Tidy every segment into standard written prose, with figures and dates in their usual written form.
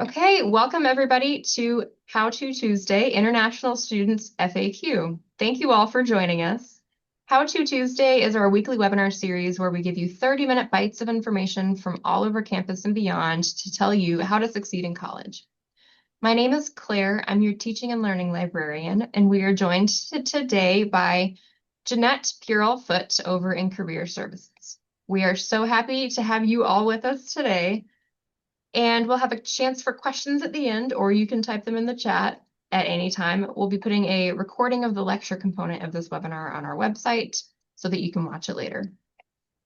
Okay, welcome everybody to How to Tuesday, International Students FAQ. Thank you all for joining us. How to Tuesday is our weekly webinar series where we give you 30-minute bites of information from all over campus and beyond to tell you how to succeed in college. My name is Claire. I'm your teaching and learning librarian, and we are joined today by Jeanette Purell-Foote over in Career Services. We are so happy to have you all with us today. And we'll have a chance for questions at the end, or you can type them in the chat at any time. We'll be putting a recording of the lecture component of this webinar on our website so that you can watch it later.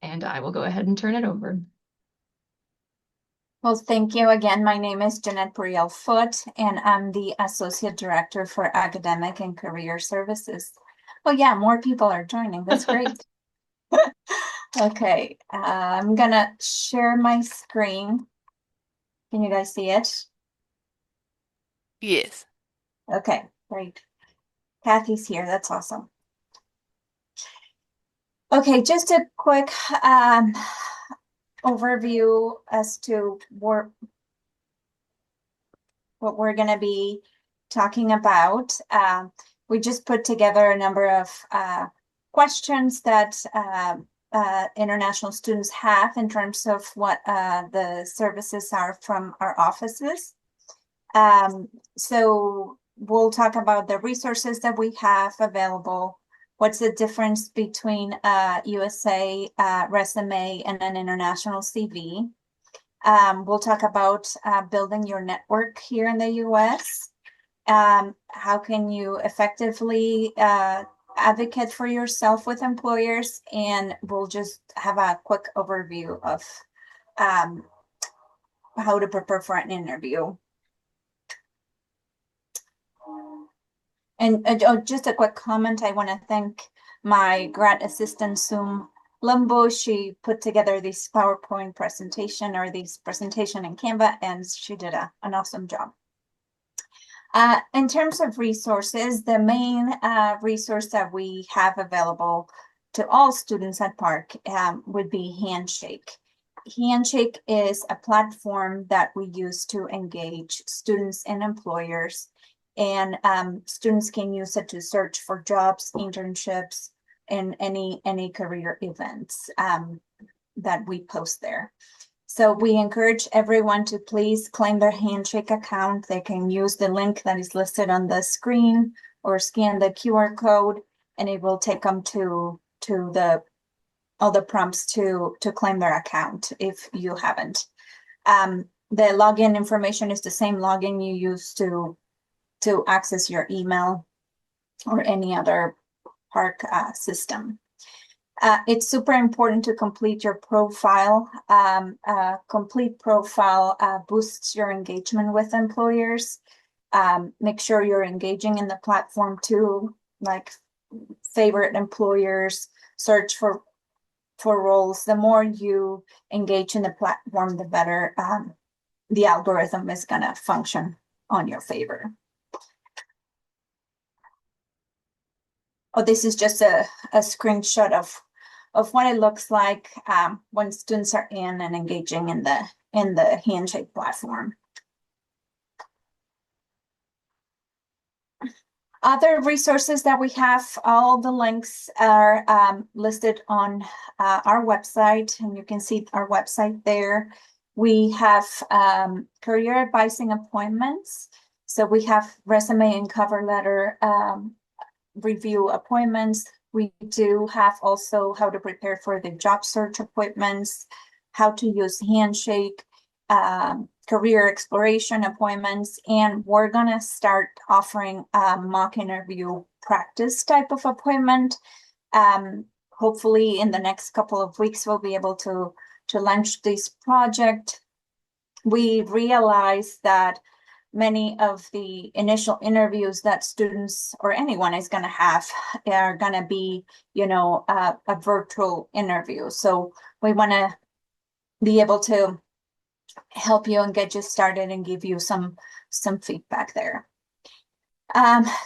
And I will go ahead and turn it over. Well, thank you again. My name is Jeanette Purell-Foote, and I'm the Associate Director for Academic and Career Services. Oh yeah, more people are joining. That's great. Okay, I'm gonna share my screen. Can you guys see it? Yes. Okay, great. Kathy's here. That's awesome. Okay, just a quick overview as to what we're going to be talking about. We just put together a number of questions that international students have in terms of what the services are from our offices. So we'll talk about the resources that we have available. What's the difference between a USA resume and an international CV? We'll talk about building your network here in the US. How can you effectively advocate for yourself with employers? And we'll just have a quick overview of how to prepare for an interview. And just a quick comment, I want to thank my grad assistant, Zoom Limbo. She put together this PowerPoint presentation or this presentation in Canva, and she did an awesome job. In terms of resources, the main resource that we have available to all students at Park would be Handshake. Handshake is a platform that we use to engage students and employers, and students can use it to search for jobs, internships, and any career events that we post there. So we encourage everyone to please claim their Handshake account. They can use the link that is listed on the screen or scan the QR code, and it will take them to all the prompts to claim their account if you haven't. The login information is the same login you use to access your email or any other Park system. It's super important to complete your profile. Complete profile boosts your engagement with employers. Make sure you're engaging in the platform too, like favorite employers, search for roles. The more you engage in the platform, the better the algorithm is going to function on your favor. Oh, this is just a screenshot of what it looks like when students are in and engaging in the Handshake platform. Other resources that we have, all the links are listed on our website, and you can see our website there. We have career advising appointments. So we have resume and cover letter review appointments. We do have also how to prepare for the job search appointments, how to use Handshake, career exploration appointments, and we're gonna start offering a mock interview practice type of appointment. Hopefully in the next couple of weeks, we'll be able to launch this project. We realize that many of the initial interviews that students or anyone is going to have are going to be, a virtual interview. So we want to be able to help you and get you started and give you some feedback there.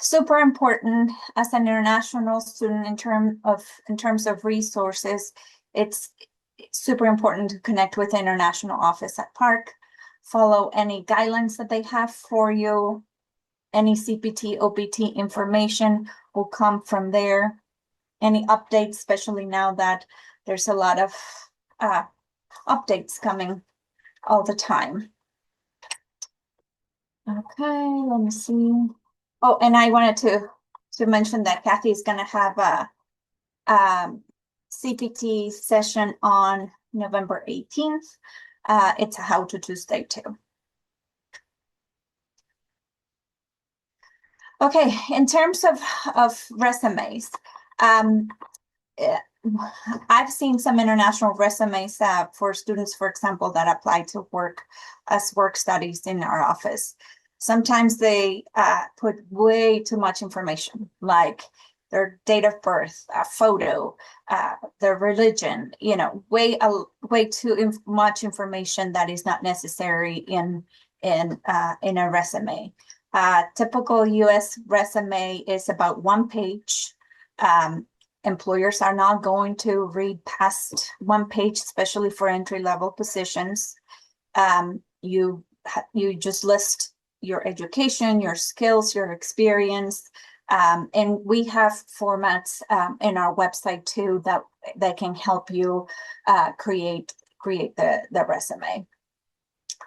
Super important as an international student in terms of resources. It's super important to connect with the international office at Park follow any guidelines that they have for you. Any CPT, OPT information will come from there. Any updates, especially now that there's a lot of updates coming all the time. Okay, let me see. Oh, and I wanted to mention that Kathy is going to have a CPT session on November 18th. It's a How to Tuesday too. Okay, in terms of resumes, I've seen some international resumes for students, for example, that apply to work as work studies in our office. Sometimes they put way too much information, like their date of birth, a photo, their religion, you know, way too much information that is not necessary in a resume. Typical US resume is about 1 page. Employers are not going to read past 1 page, especially for entry-level positions. You just list your education, your skills, your experience, and we have formats in our website too that can help you create the resume.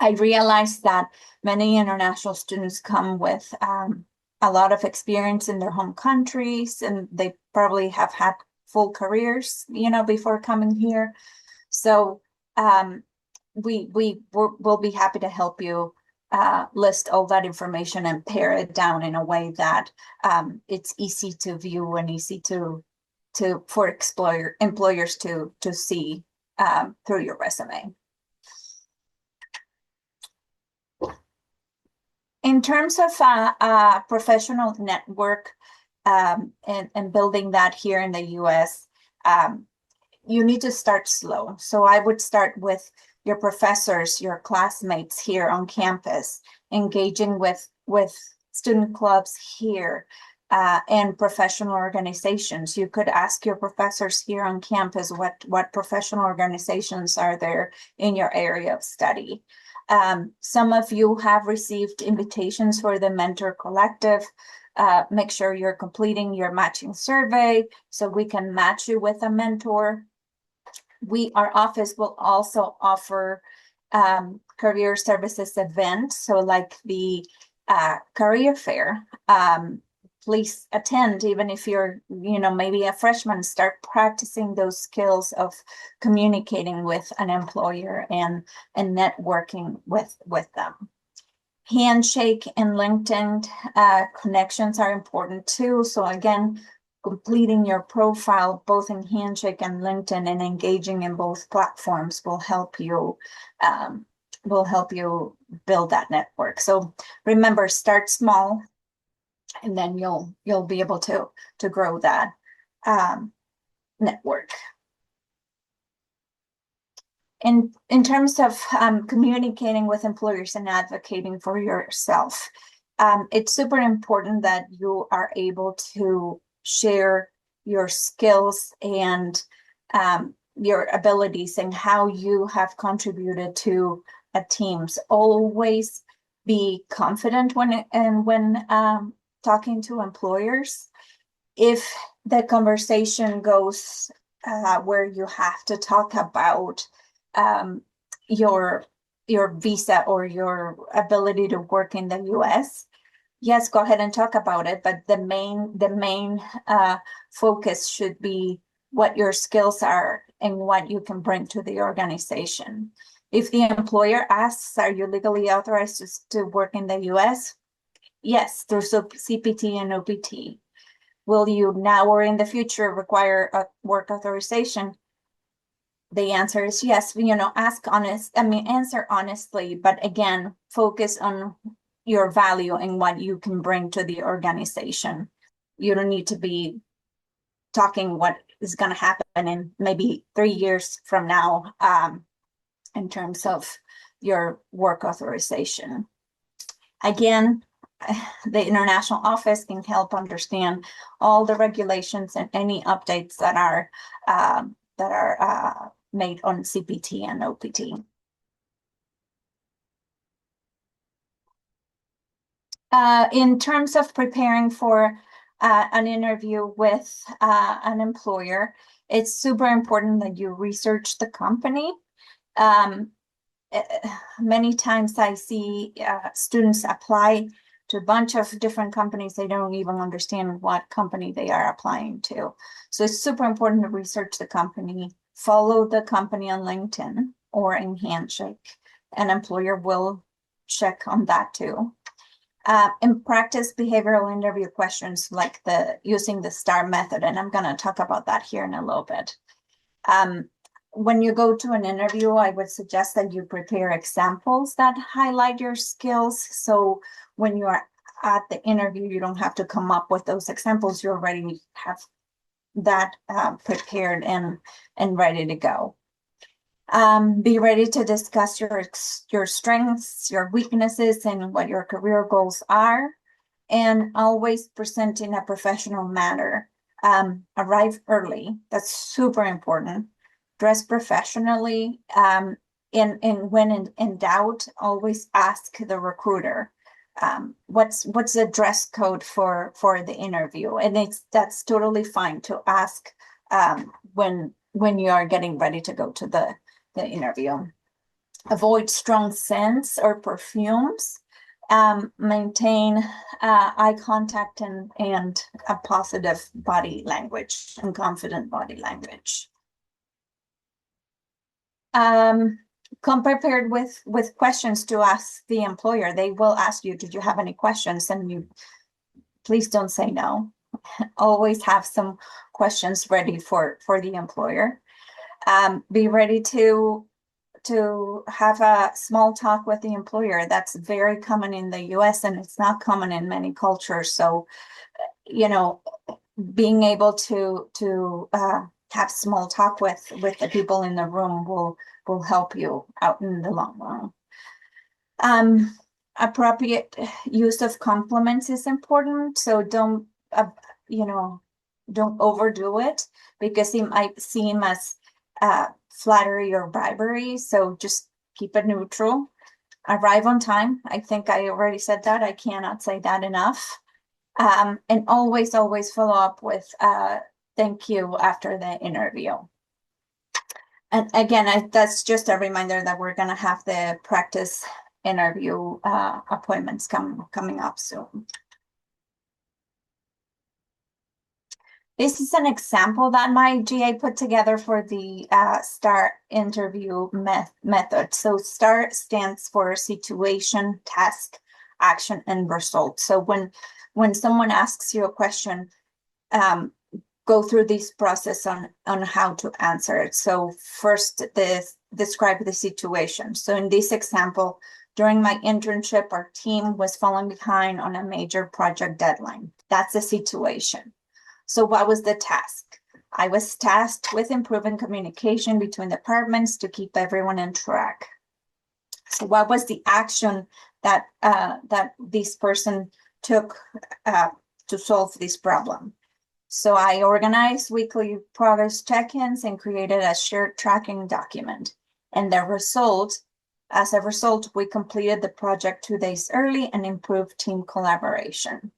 I realized that many international students come with a lot of experience in their home countries, and they probably have had full careers, you know, before coming here. So we'll be happy to help you list all that information and pare it down in a way that it's easy to view and easy for employers to see through your resume. In terms of a professional network and building that here in the US, you need to start slow. So I would start with your professors, your classmates here on campus, engaging with student clubs here and professional organizations. You could ask your professors here on campus what professional organizations are there in your area of study. Some of you have received invitations for the Mentor Collective. Make sure you're completing your matching survey so we can match you with a mentor. Our office will also offer career services events, so like the career fair. Please attend, even if you're, you know, maybe a freshman. Start practicing those skills of communicating with an employer and networking with them. Handshake and LinkedIn connections are important too. So again, completing your profile both in Handshake and LinkedIn and engaging in both platforms will help you build that network. So remember, start small, and then you'll be able to grow that network. In terms of communicating with employers and advocating for yourself, it's super important that you are able to share your skills and your abilities and how you have contributed to a teams. Always be confident when talking to employers. If the conversation goes where you have to talk about your visa or your ability to work in the US, yes, go ahead and talk about it. But the main focus should be what your skills are and what you can bring to the organization. If the employer asks, are you legally authorized to work in the US? Yes, through CPT and OPT. Will you now or in the future require a work authorization? The answer is yes. You know, answer honestly, but again, focus on your value and what you can bring to the organization. You don't need to be talking what is going to happen in maybe 3 years from now in terms of your work authorization. Again, the international office can help understand all the regulations and any updates that are made on CPT and OPT. In terms of preparing for an interview with an employer, it's super important that you research the company. Many times I see students apply to a bunch of different companies. They don't even understand what company they are applying to. So it's super important to research the company, follow the company on LinkedIn or in Handshake. An employer will check on that too. And practice behavioral interview questions like using the STAR method. And I'm going to talk about that here in a little bit. When you go to an interview, I would suggest that you prepare examples that highlight your skills. So when you are at the interview, you don't have to come up with those examples. You already have that prepared and ready to go. Be ready to discuss your strengths, your weaknesses, and what your career goals are. And always present in a professional manner. Arrive early. That's super important. Dress professionally. And when in doubt, always ask the recruiter, what's the dress code for the interview? And that's totally fine to ask when you are getting ready to go to the interview. Avoid strong scents or perfumes. Maintain eye contact and a positive body language and confident body language. Come prepared with questions to ask the employer. They will ask you, did you have any questions? And you please don't say no. Always have some questions ready for the employer. Be ready to have a small talk with the employer. That's very common in the US and it's not common in many cultures. So, being able to have small talk with the people in the room will help you out in the long run. Appropriate use of compliments is important. So don't overdo it because it might seem as flattery or bribery. So just keep it neutral. Arrive on time. I think I already said that. I cannot say that enough. And always follow up with thank you after the interview. And again, that's just a reminder that we're going to have the practice interview appointments coming up soon. This is an example that my GA put together for the STAR interview method. So STAR stands for situation, task, action, and result. So when someone asks you a question, go through this process on how to answer it. So first, describe the situation. So in this example, during my internship, our team was falling behind on a major project deadline. That's the situation. So what was the task? I was tasked with improving communication between departments to keep everyone on track. So what was the action that this person took to solve this problem? So I organized weekly progress check-ins and created a shared tracking document. And as a result, we completed the project 2 days early and improved team collaboration.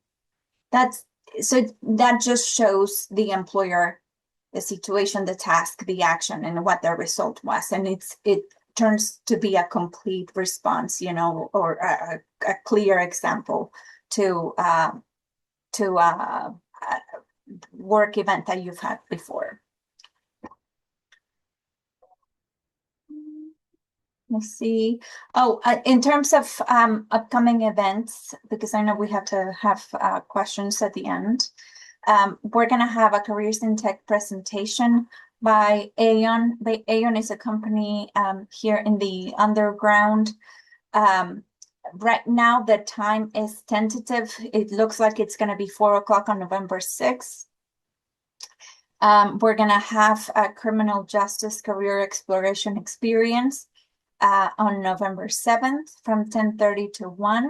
So that just shows the employer the situation, the task, the action, and what the result was. And it turns to be a complete response, or a clear example to work event that you've had before. Let's see. Oh, in terms of upcoming events, because I know we have to have questions at the end. We're going to have a Careers in Tech presentation by Aon. Aon is a company here in the underground. Right now, the time is tentative. It looks like it's going to be 4 o'clock on November 6th. We're going to have a criminal justice career exploration experience on November 7th from 10:30 to 1.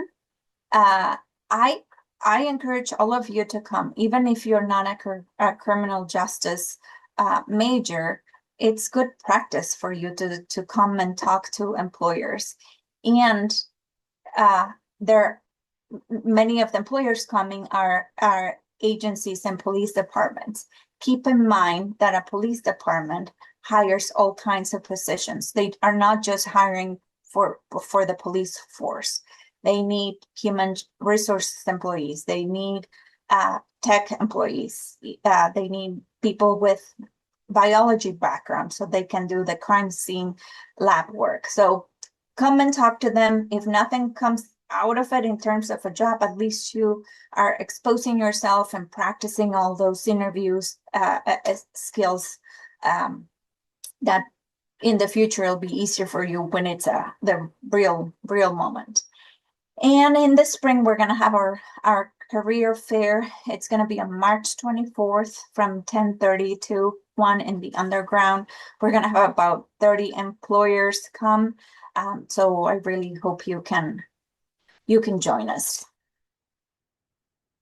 I encourage all of you to come, even if you're not a criminal justice major. It's good practice for you to come and talk to employers. And many of the employers coming are agencies and police departments. Keep in mind that a police department hires all kinds of positions. They are not just hiring for the police force. They need human resources employees. They need tech employees. They need people with biology background so they can do the crime scene lab work. So come and talk to them. If nothing comes out of it in terms of a job, at least you are exposing yourself and practicing all those interviews skills that in the future it'll be easier for you when it's the real moment. And in the spring, we're going to have our career fair. It's going to be on March 24th from 10:30 to 1 in the underground. We're going to have about 30 employers come. So I really hope you can join us.